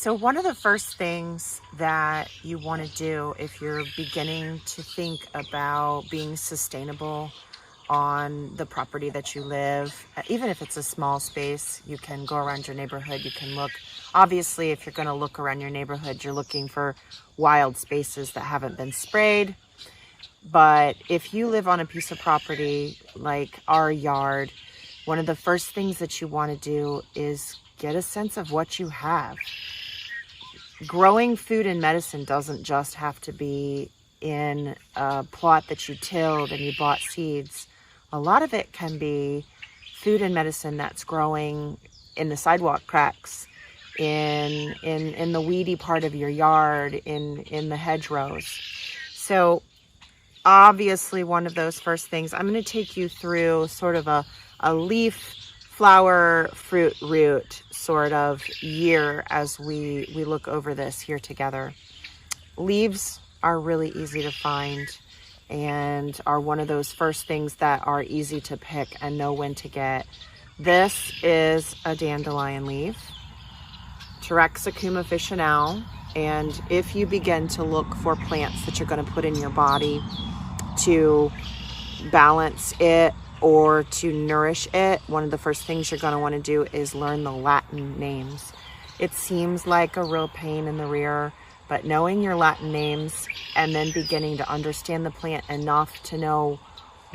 So one of the first things that you want to do if you're beginning to think about being sustainable on the property that you live, even if it's a small space, you can go around your neighborhood, you can look. Obviously, if you're going to look around your neighborhood, you're looking for wild spaces that haven't been sprayed. But if you live on a piece of property like our yard, one of the first things that you want to do is get a sense of what you have. Growing food and medicine doesn't just have to be in a plot that you tilled and you bought seeds. A lot of it can be food and medicine that's growing in the sidewalk cracks, in the weedy part of your yard, in the hedgerows. So obviously one of those first things, I'm going to take you through sort of a leaf, flower, fruit, root sort of year as we look over this here together. Leaves are really easy to find and are one of those first things that are easy to pick and know when to get. This is a dandelion leaf, Taraxacum officinale, and if you begin to look for plants that you're going to put in your body to balance it or to nourish it, one of the first things you're going to want to do is learn the Latin names. It seems like a real pain in the rear, but knowing your Latin names and then beginning to understand the plant enough to know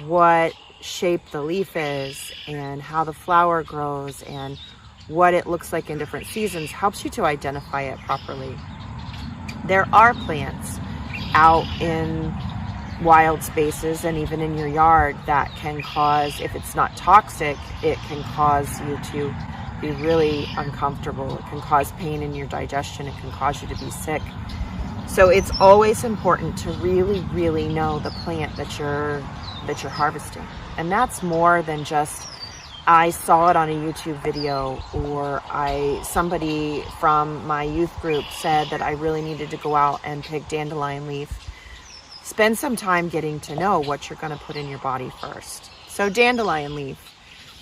what shape the leaf is and how the flower grows and what it looks like in different seasons helps you to identify it properly. There are plants out in wild spaces and even in your yard that can cause, if it's not toxic, it can cause you to be really uncomfortable. It can cause pain in your digestion. It can cause you to be sick. So it's always important to really know the plant that you're harvesting. And that's more than just, I saw it on a YouTube video, or somebody from my youth group said that I really needed to go out and pick dandelion leaf. Spend some time getting to know what you're going to put in your body first. So dandelion leaf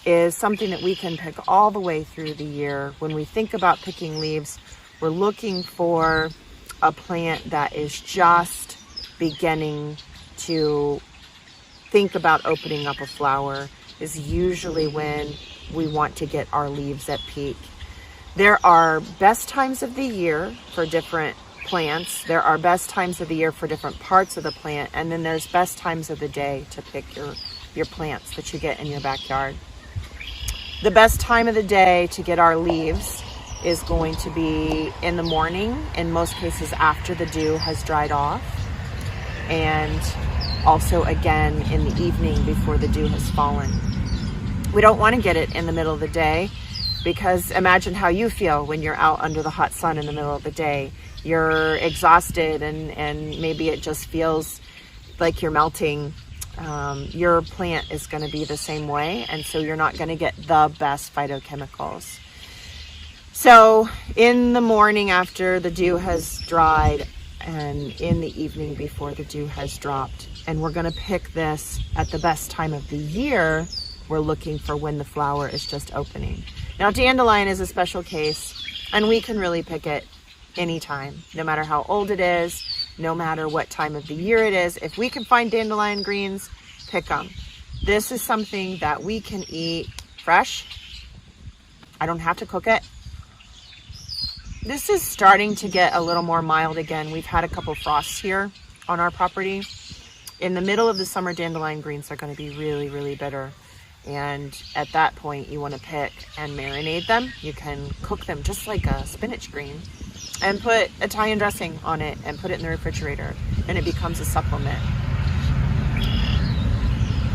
is something that we can pick all the way through the year. When we think about picking leaves, we're looking for a plant that is just beginning to think about opening up a flower, is usually when we want to get our leaves at peak. There are best times of the year for different plants. There are best times of the year for different parts of the plant, and then there's best times of the day to pick your plants that you get in your backyard. The best time of the day to get our leaves is going to be in the morning, in most cases after the dew has dried off, and also again in the evening before the dew has fallen. We don't want to get it in the middle of the day, because imagine how you feel when you're out under the hot sun in the middle of the day. You're exhausted and maybe it just feels like you're melting. Your plant is going to be the same way, and so you're not going to get the best phytochemicals. So in the morning after the dew has dried, and in the evening before the dew has dropped, and we're going to pick this at the best time of the year. We're looking for when the flower is just opening. Now dandelion is a special case, and we can really pick it anytime, no matter how old it is, no matter what time of the year it is. If we can find dandelion greens, pick them. This is something that we can eat fresh. I don't have to cook it. This is starting to get a little more mild again. We've had a couple frosts here on our property. In the middle of the summer, dandelion greens are going to be really bitter. And at that point, you want to pick and marinate them. You can cook them just like a spinach green and put Italian dressing on it and put it in the refrigerator, and it becomes a supplement.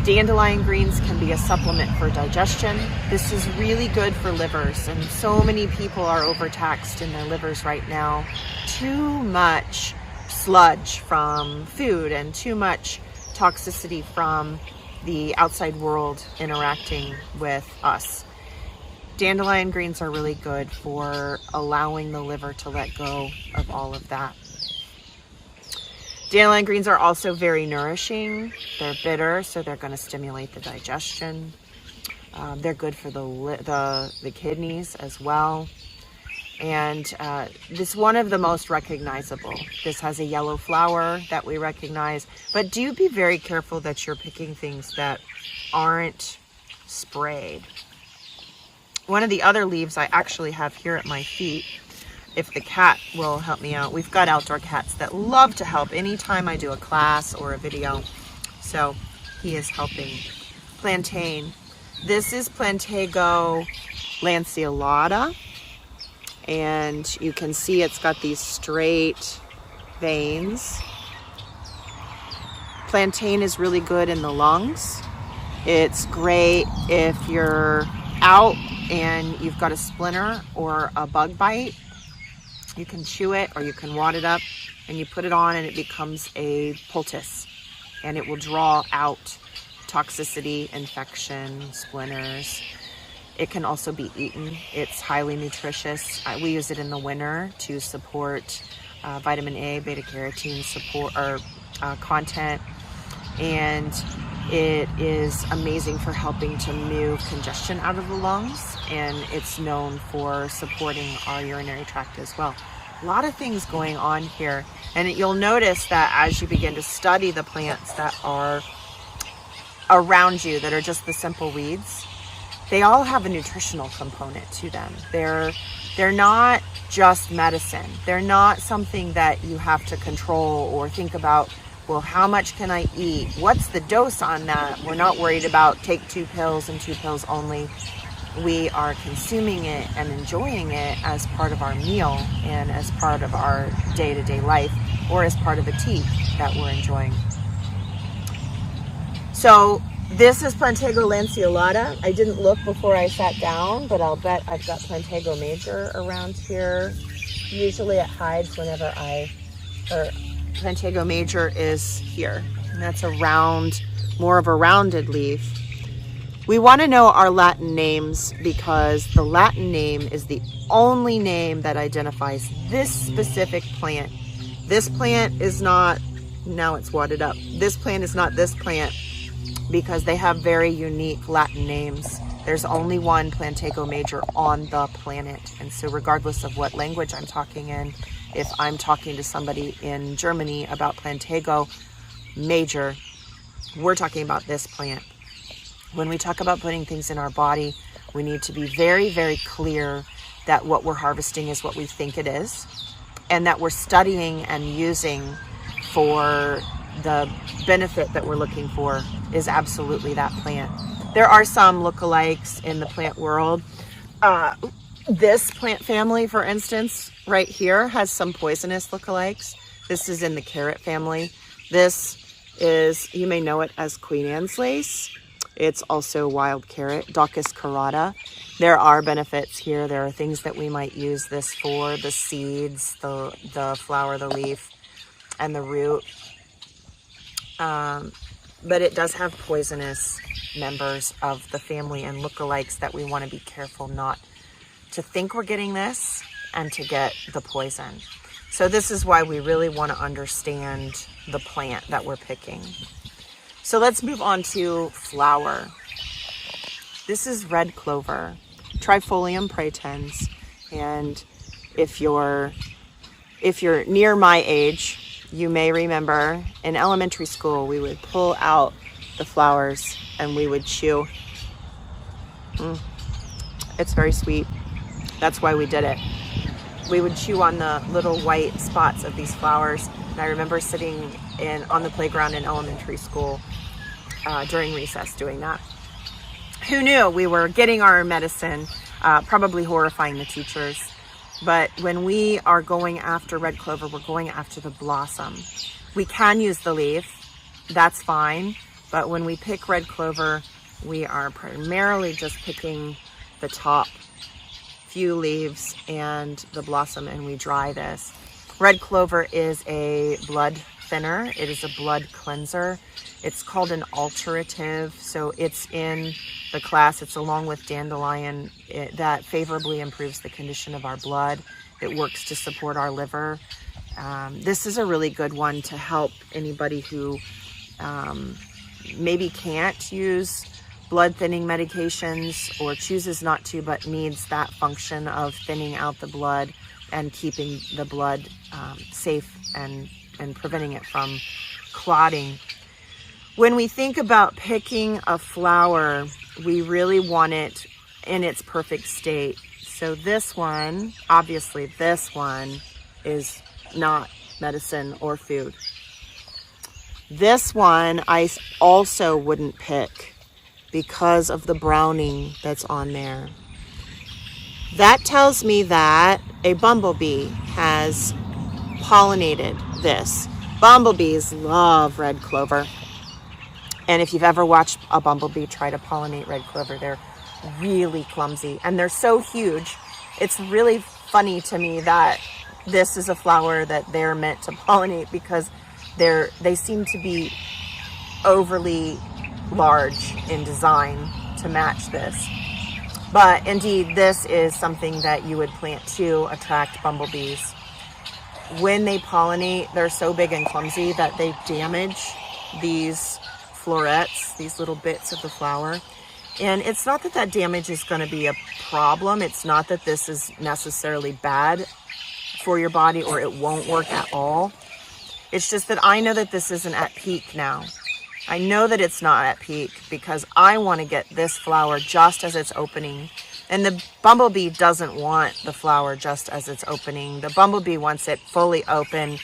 Dandelion greens can be a supplement for digestion. This is really good for livers, and so many people are overtaxed in their livers right now. Too much sludge from food and too much toxicity from the outside world interacting with us. Dandelion greens are really good for allowing the liver to let go of all of that. Dandelion greens are also very nourishing. They're bitter, so they're going to stimulate the digestion. They're good for the kidneys as well. And this is one of the most recognizable. This has a yellow flower that we recognize, but do be very careful that you're picking things that aren't sprayed. One of the other leaves I actually have here at my feet, if the cat will help me out. We've got outdoor cats that love to help anytime I do a class or a video. So he is helping. Plantain. This is Plantago lanceolata. And you can see it's got these straight veins. Plantain is really good in the lungs. It's great if you're out and you've got a splinter or a bug bite. You can chew it or you can wad it up and you put it on and it becomes a poultice, and it will draw out toxicity, infection, splinters. It can also be eaten. It's highly nutritious. We use it in the winter to support vitamin A, beta carotene support or content, and it is amazing for helping to move congestion out of the lungs, and it's known for supporting our urinary tract as well. A lot of things going on here, and you'll notice that as you begin to study the plants that are around you that are just the simple weeds, they all have a nutritional component to them. They're not just medicine. They're not something that you have to control or think about, well, how much can I eat? What's the dose on that? We're not worried about take 2 pills and 2 pills only. We are consuming it and enjoying it as part of our meal and as part of our day-to-day life, or as part of a tea that we're enjoying. So this is Plantago lanceolata. I didn't look before I sat down, but I'll bet I've got Plantago major around here. Usually it hides whenever Plantago major is here. And that's a round, more of a rounded leaf. We want to know our Latin names because the Latin name is the only name that identifies this specific plant. This plant is not, now it's wadded up. This plant is not this plant, because they have very unique Latin names. There's only one Plantago major on the planet. And so regardless of what language I'm talking in, if I'm talking to somebody in Germany about Plantago major, we're talking about this plant. When we talk about putting things in our body, we need to be very, very clear that what we're harvesting is what we think it is, and that we're studying and using for the benefit that we're looking for is absolutely that plant. There are some lookalikes in the plant world. This plant family, for instance, right here has some poisonous lookalikes. This is in the carrot family. This is, you may know it as Queen Anne's lace. It's also wild carrot, Daucus carota. There are benefits here. There are things that we might use this for, the seeds, the flower, the leaf, and the root. But it does have poisonous members of the family and lookalikes that we want to be careful not to think we're getting this and to get the poison. So this is why we really want to understand the plant that we're picking. So let's move on to flower. This is red clover, Trifolium praetens, and if you're near my age, you may remember in elementary school we would pull out the flowers and we would chew. It's very sweet. That's why we did it. We would chew on the little white spots of these flowers. And I remember sitting on the playground in elementary school during recess doing that. Who knew we were getting our medicine, probably horrifying the teachers. But when we are going after red clover, we're going after the blossom. We can use the leaf, that's fine. But when we pick red clover, we are primarily just picking the top few leaves and the blossom, and we dry this. Red clover is a blood thinner. It is a blood cleanser. It's called an alterative, so it's in the class. It's along with dandelion that favorably improves the condition of our blood. It works to support our liver. This is a really good one to help anybody who maybe can't use blood thinning medications or chooses not to, but needs that function of thinning out the blood and keeping the blood safe and preventing it from clotting. When we think about picking a flower, we really want it in its perfect state. So this one, obviously this one is not medicine or food. This one I also wouldn't pick because of the browning that's on there. That tells me that a bumblebee has pollinated this. Bumblebees love red clover. And if you've ever watched a bumblebee try to pollinate red clover, they're really clumsy and they're so huge. It's really funny to me that this is a flower that they're meant to pollinate because they seem to be overly large in design to match this. But indeed, this is something that you would plant to attract bumblebees. When they pollinate, they're so big and clumsy that they damage these florets, these little bits of the flower. And it's not that damage is going to be a problem. It's not that this is necessarily bad for your body or it won't work at all. It's just that I know that this isn't at peak now. I know that it's not at peak because I want to get this flower just as it's opening. And the bumblebee doesn't want the flower just as it's opening. The bumblebee wants it fully open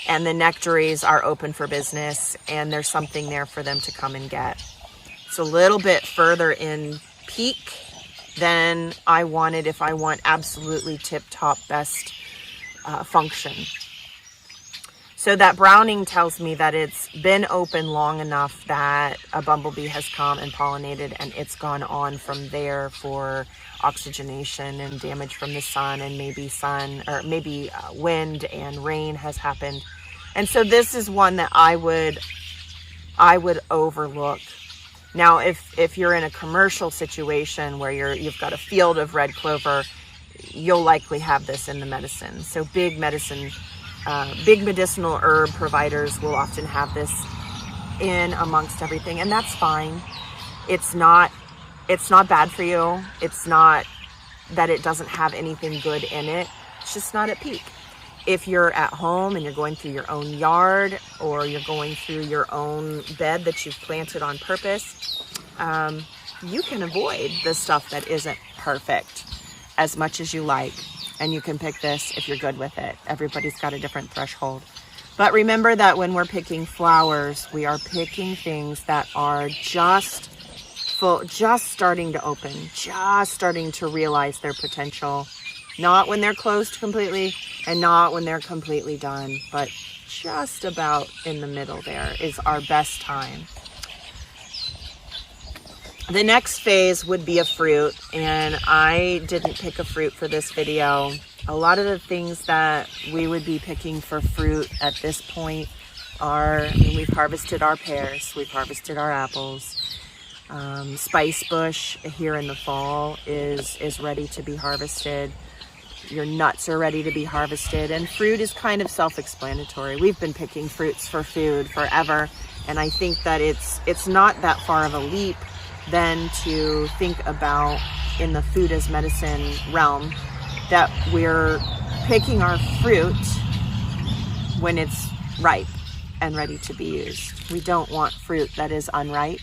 and the nectaries are open for business and there's something there for them to come and get. It's a little bit further in peak than I wanted if I want absolutely tip-top best function. So that browning tells me that it's been open long enough that a bumblebee has come and pollinated and it's gone on from there for oxygenation and damage from the sun and maybe wind and rain has happened. And so this is one that I would overlook. Now, if you're in a commercial situation where you've got a field of red clover, you'll likely have this in the medicine. So big medicinal herb providers will often have this in amongst everything, and that's fine. It's not bad for you. It's not that it doesn't have anything good in it. It's just not at peak. If you're at home and you're going through your own yard or you're going through your own bed that you've planted on purpose, you can avoid the stuff that isn't perfect as much as you like. And you can pick this if you're good with it. Everybody's got a different threshold. But remember that when we're picking flowers, we are picking things that are just starting to open, just starting to realize their potential. Not when they're closed completely and not when they're completely done, but just about in the middle there is our best time. The next phase would be a fruit, and I didn't pick a fruit for this video. A lot of the things that we would be picking for fruit at this point are, we've harvested our pears, we've harvested our apples. Spice bush here in the fall is ready to be harvested. Your nuts are ready to be harvested, and fruit is kind of self-explanatory. We've been picking fruits for food forever, and I think that it's not that far of a leap then to think about in the food as medicine realm that we're picking our fruit when it's ripe and ready to be used. We don't want fruit that is unripe.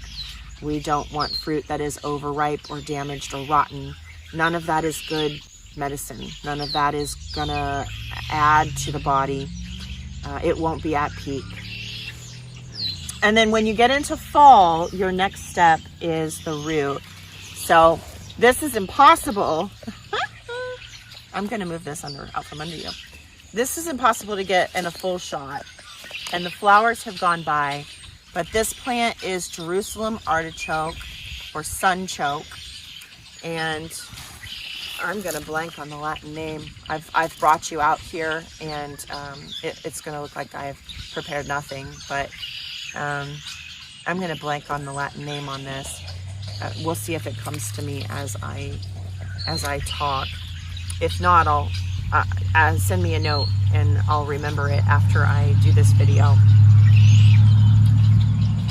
We don't want fruit that is overripe or damaged or rotten. None of that is good medicine. None of that is gonna add to the body. It won't be at peak. And then when you get into fall, your next step is the root. So this is impossible. I'm gonna move this out from under you. This is impossible to get in a full shot. And the flowers have gone by, but this plant is Jerusalem artichoke or sunchoke. And I'm gonna blank on the Latin name. I've brought you out here, and it's gonna look like I've prepared nothing, but I'm gonna blank on the Latin name on this. We'll see if it comes to me as I talk. If not, I'll send me a note and I'll remember it after I do this video.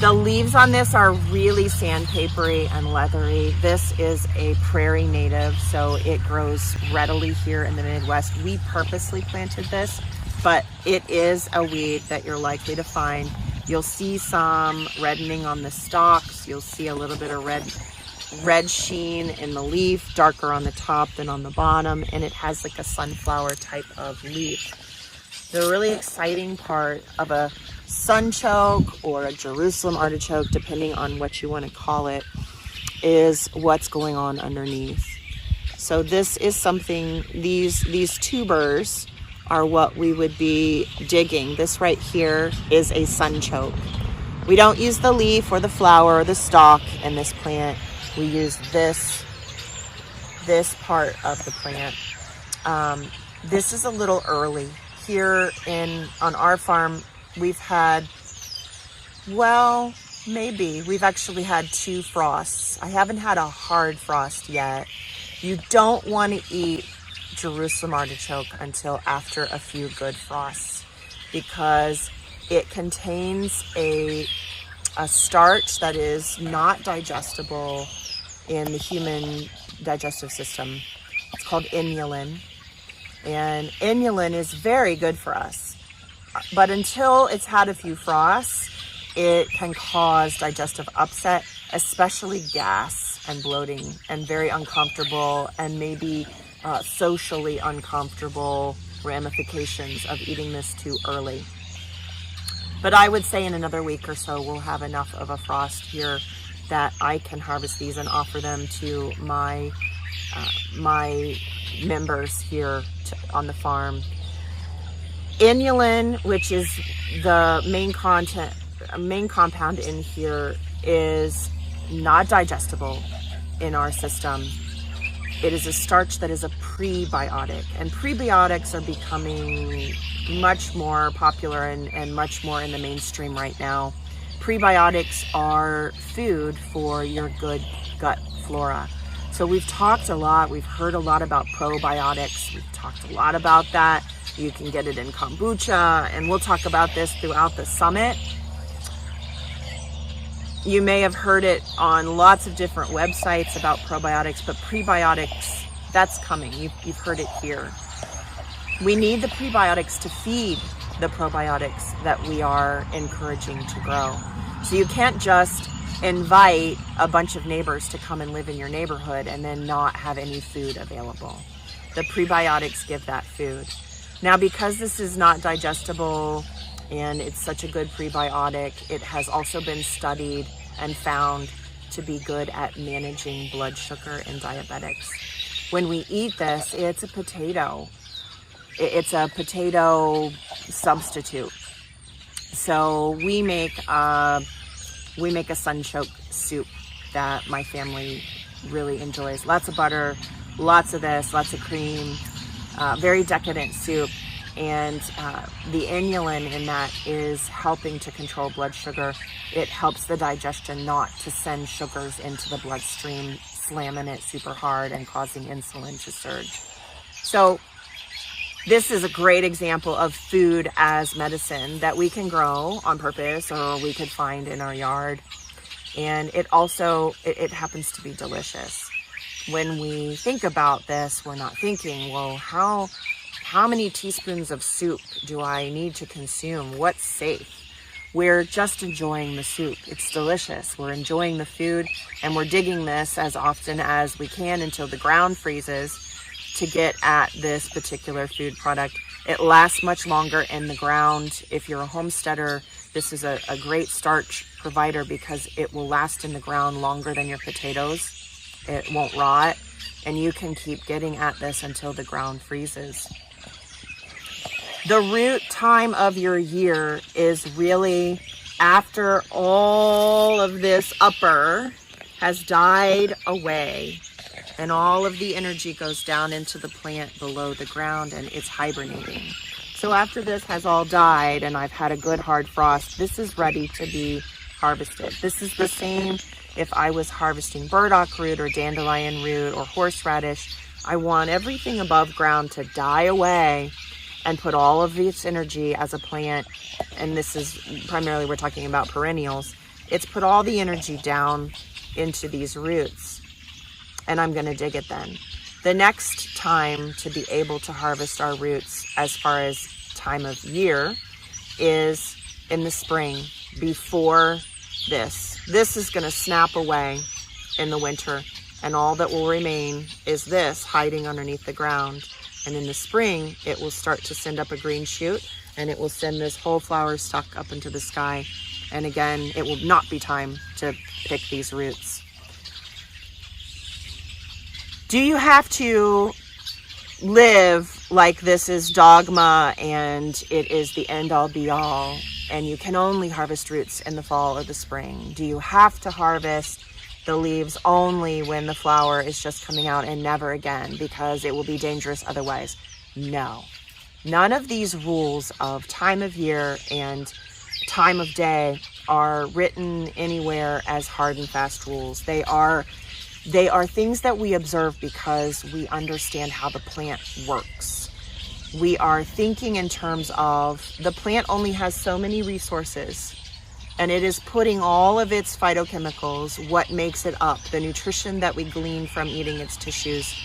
The leaves on this are really sandpapery and leathery. This is a prairie native, so it grows readily here in the Midwest. We purposely planted this, but it is a weed that you're likely to find. You'll see some reddening on the stalks. You'll see a little bit of red sheen in the leaf, darker on the top than on the bottom, and it has like a sunflower type of leaf. The really exciting part of a sunchoke or a Jerusalem artichoke, depending on what you want to call it, is what's going on underneath. So this is something, these tubers are what we would be digging. This right here is a sunchoke. We don't use the leaf or the flower or the stalk in this plant. We use this part of the plant. This is a little early. Here on our farm, we've had, well, maybe we've actually had 2 frosts. I haven't had a hard frost yet. You don't want to eat Jerusalem artichoke until after a few good frosts, because it contains a starch that is not digestible in the human digestive system. It's called inulin, and inulin is very good for us. But until it's had a few frosts, it can cause digestive upset, especially gas and bloating, and very uncomfortable and maybe socially uncomfortable ramifications of eating this too early. But I would say in another week or so, we'll have enough of a frost here that I can harvest these and offer them to my members here on the farm. Inulin, which is the main compound in here, is not digestible in our system. It is a starch that is a prebiotic, and prebiotics are becoming much more popular and much more in the mainstream right now. Prebiotics are food for your good gut flora. So we've talked a lot, we've heard a lot about probiotics. We've talked a lot about that. You can get it in kombucha, and we'll talk about this throughout the summit. You may have heard it on lots of different websites about probiotics, but prebiotics, that's coming. You've heard it here. We need the prebiotics to feed the probiotics that we are encouraging to grow. So you can't just invite a bunch of neighbors to come and live in your neighborhood and then not have any food available. The prebiotics give that food. Now, because this is not digestible and it's such a good prebiotic, it has also been studied and found to be good at managing blood sugar in diabetics. When we eat this, it's a potato. It's a potato substitute. So we make a sunchoke soup that my family really enjoys. Lots of butter, lots of this, lots of cream, very decadent soup. And the inulin in that is helping to control blood sugar. It helps the digestion not to send sugars into the bloodstream, slamming it super hard and causing insulin to surge. So this is a great example of food as medicine that we can grow on purpose or we could find in our yard. And it also, it happens to be delicious. When we think about this, we're not thinking, well, how many teaspoons of soup do I need to consume? What's safe? We're just enjoying the soup. It's delicious. We're enjoying the food, and we're digging this as often as we can until the ground freezes to get at this particular food product. It lasts much longer in the ground. If you're a homesteader, this is a great starch provider because it will last in the ground longer than your potatoes. It won't rot, and you can keep getting at this until the ground freezes. The root time of your year is really after all of this upper has died away and all of the energy goes down into the plant below the ground and it's hibernating. So after this has all died and I've had a good hard frost, this is ready to be harvested. This is the same if I was harvesting burdock root or dandelion root or horseradish. I want everything above ground to die away and put all of its energy as a plant, and this is primarily, we're talking about perennials, It's put all the energy down into these roots, and I'm going to dig it then. The next time to be able to harvest our roots, as far as time of year, is in the spring, before this. This is going to snap away in the winter, and all that will remain is this hiding underneath the ground. And in the spring, it will start to send up a green shoot, and it will send this whole flower stalk up into the sky. And again, it will not be time to pick these roots. Do you have to live like this is dogma and it is the end all be all, and you can only harvest roots in the fall or the spring? Do you have to harvest the leaves only when the flower is just coming out and never again because it will be dangerous otherwise? No. None of these rules of time of year and time of day are written anywhere as hard and fast rules. They are things that we observe because we understand how the plant works. We are thinking in terms of the plant only has so many resources, and it is putting all of its phytochemicals, what makes it up, the nutrition that we glean from eating its tissues,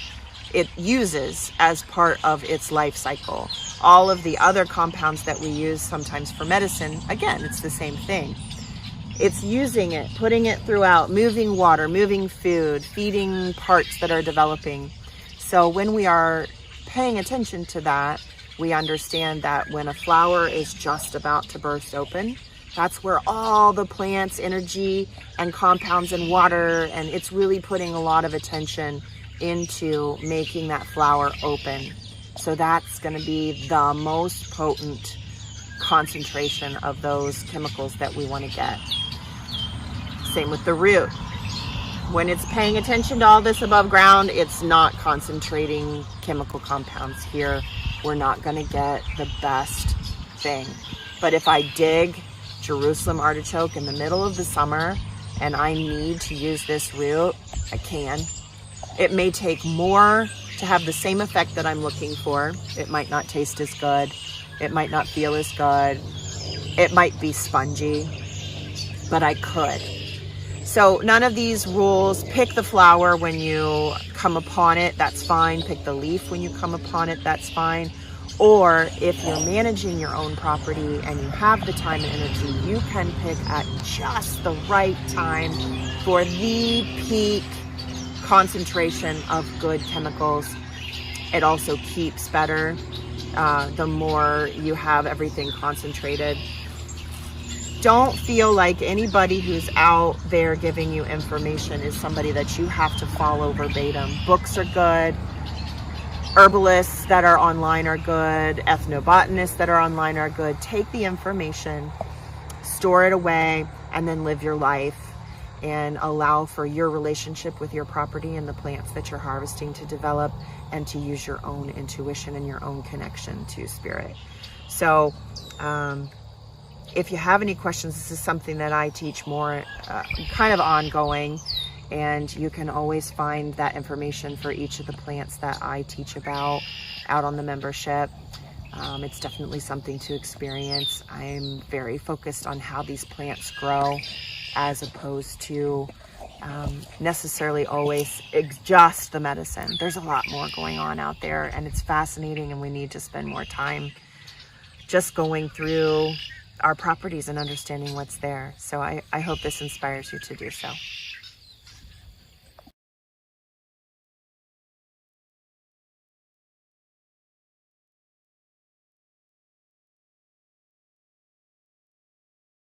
it uses as part of its life cycle. All of the other compounds that we use sometimes for medicine, again, it's the same thing. It's using it, putting it throughout, moving water, moving food, feeding parts that are developing. So when we are paying attention to that, we understand that when a flower is just about to burst open, that's where all the plant's energy and compounds and water, and it's really putting a lot of attention into making that flower open. So that's going to be the most potent concentration of those chemicals that we want to get. Same with the root. When it's paying attention to all this above ground, it's not concentrating chemical compounds here. We're not going to get the best thing. But if I dig Jerusalem artichoke in the middle of the summer and I need to use this root, I can. It may take more to have the same effect that I'm looking for. It might not taste as good. It might not feel as good. It might be spongy, but I could. So none of these rules. Pick the flower when you come upon it, that's fine. Pick the leaf when you come upon it, that's fine. Or if you're managing your own property and you have the time and energy, you can pick at just the right time for the peak concentration of good chemicals. It also keeps better the more you have everything concentrated. Don't feel like anybody who's out there giving you information is somebody that you have to follow verbatim. Books are good. Herbalists that are online are good. Ethnobotanists that are online are good. Take the information, store it away, and then live your life and allow for your relationship with your property and the plants that you're harvesting to develop, and to use your own intuition and your own connection to spirit. So, if you have any questions, this is something that I teach more kind of ongoing, and you can always find that information for each of the plants that I teach about out on the membership. It's definitely something to experience. I'm very focused on how these plants grow, as opposed to necessarily always just the medicine. There's a lot more going on out there, and it's fascinating, and we need to spend more time just going through our properties and understanding what's there. So I hope this inspires you to do so.